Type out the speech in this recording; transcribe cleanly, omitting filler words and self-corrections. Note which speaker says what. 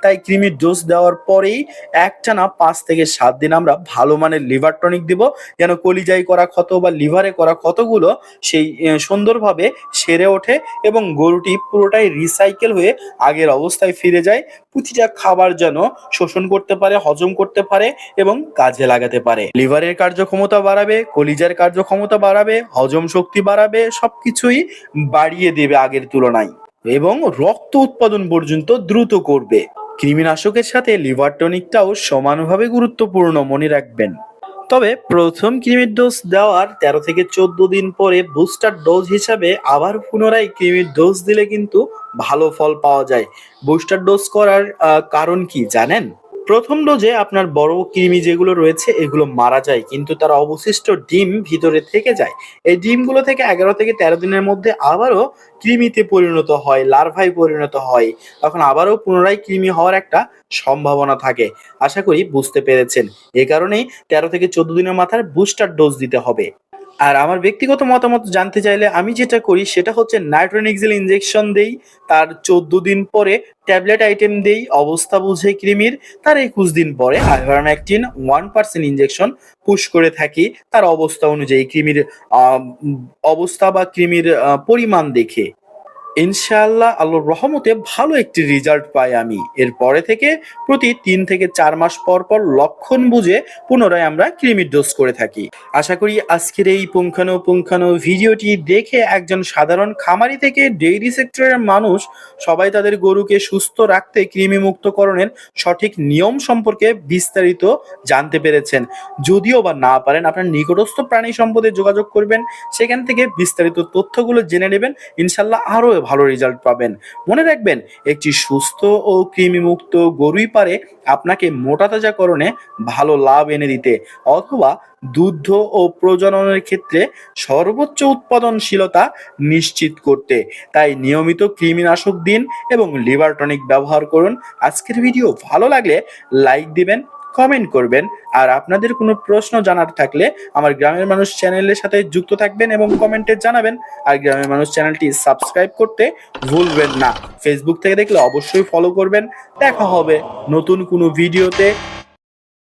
Speaker 1: তাই কৃমির ডোজ দেওয়ার পরেই একটানা 5 থেকে 7 দিন আমরা ভালো মানের লিভার টনিক দিব, যেন কলিজায় করা ক্ষত বা লিভারে করা ক্ষতগুলো সেই সুন্দরভাবে সেরে ওঠে এবং গরুটি পুরোটাই রিসাইকেল হয়ে আগের অবস্থায় ফিরে যায়। প্রতিটা খাবার যেন শোষণ করতে পারে, হজম করতে পারে এবং কাজে লাগাতে পারে। লিভারের কার্যক্ষমতা বাড়াবে, কলিজার কার্যক্ষমতা বাড়াবে, হজম শক্তি বাড়াবে, সবকিছুই বাড়িয়ে দেবে আগের তুলনায় এবং রক্ত উৎপাদন পর্যন্ত দ্রুত করবে। কৃমিনাশকের সাথে লিভার টনিকটাও সমানভাবে গুরুত্বপূর্ণ, মনে রাখবেন। তবে প্রথম কৃমির ডোজ দেওয়ার 13 থেকে 14 দিন পরে বুস্টার ডোজ হিসাবে আবার পুনরায় কৃমির ডোজ দিলে কিন্তু ভালো ফল পাওয়া যায়। বুস্টার ডোজ করার কারণ কি জানেন? প্রথম ডোজে আপনার বড় কৃমি যেগুলো রয়েছে এগুলো মারা যায়, কিন্তু তার অবশিষ্ট ডিম ভিতরে থেকে যায়। এই ডিমগুলো থেকে 11 থেকে 13 দিনের মধ্যে আবারও কৃমিতে পরিণত হয়, লার্ভায় পরিণত হয়। তখন আবারও পুনরায় কৃমি হওয়ার একটা সম্ভাবনা থাকে। আশা করি বুঝতে পেরেছেন। এ কারণেই 13 থেকে 14 দিনের মাথায় বুস্টার ডোজ দিতে হবে। আর আমার ব্যক্তিগত মতামত জানতে চাইলে আমি যেটা করি সেটা হচ্ছে নাইট্রোনিক্সিল ইনজেকশন দেই, তার 14 দিন পরে ট্যাবলেট আইটেম দেই অবস্থা বুঝে কৃমির, তার 21 দিন পরে আইভারমেকটিন 1% ইনজেকশন পুশ করে থাকি তার অবস্থা অনুযায়ী, কৃমির অবস্থা বা কৃমির পরিমাণ দেখে। ইনশাআল্লাহ আল্লাহর রহমতে ভালো একটি রেজাল্ট পাই আমি। এরপরে থেকে প্রতি 3 থেকে 4 মাস পর পর লক্ষণ বুঝে পুনরায় আমরা কৃমির ডোজ করে থাকি। আশা করি আজকের এই পুঙ্খানুপুঙ্খানু ভিডিওটি দেখে একজন সাধারণ খামারি থেকে ডেইরি সেক্টরের মানুষ সবাই তাদের গরুকে সুস্থ রাখতে কৃমিমুক্তকরণের সঠিক নিয়ম সম্পর্কে বিস্তারিত জানতে পেরেছেন। যদিও বা না পারেন, আপনার নিকটস্থ প্রাণী সম্পদে যোগাযোগ করবেন, সেখান থেকে বিস্তারিত তথ্যগুলো জেনে নেবেন। ইনশাল্লাহ আরও ভালো রেজাল্ট পাবেন। মনে রাখবেন, একটি সুস্থ ও কৃমিমুক্ত গরুই পারে আপনাকে মোটা তাজাকরণে ভালো লাভ এনে দিতে, অথবা দুগ্ধ ও প্রজননের ক্ষেত্রে সর্বোচ্চ উৎপাদনশীলতা নিশ্চিত করতে। তাই নিয়মিত কৃমিনাশক দিন এবং লিভার টনিক ব্যবহার করুন। আজকের ভিডিও ভালো লাগলে লাইক দিবেন, কমেন্ট করবেন, আর আপনাদের কোনো প্রশ্ন জানার থাকলে আমার গ্রামের মানুষ চ্যানেলের সাথে যুক্ত থাকবেন এবং কমেন্টে জানাবেন। আর গ্রামের মানুষ চ্যানেলটি সাবস্ক্রাইব করতে ভুলবেন না। ফেসবুক থেকে দেখলে অবশ্যই ফলো করবেন। দেখা হবে নতুন কোনো ভিডিওতে।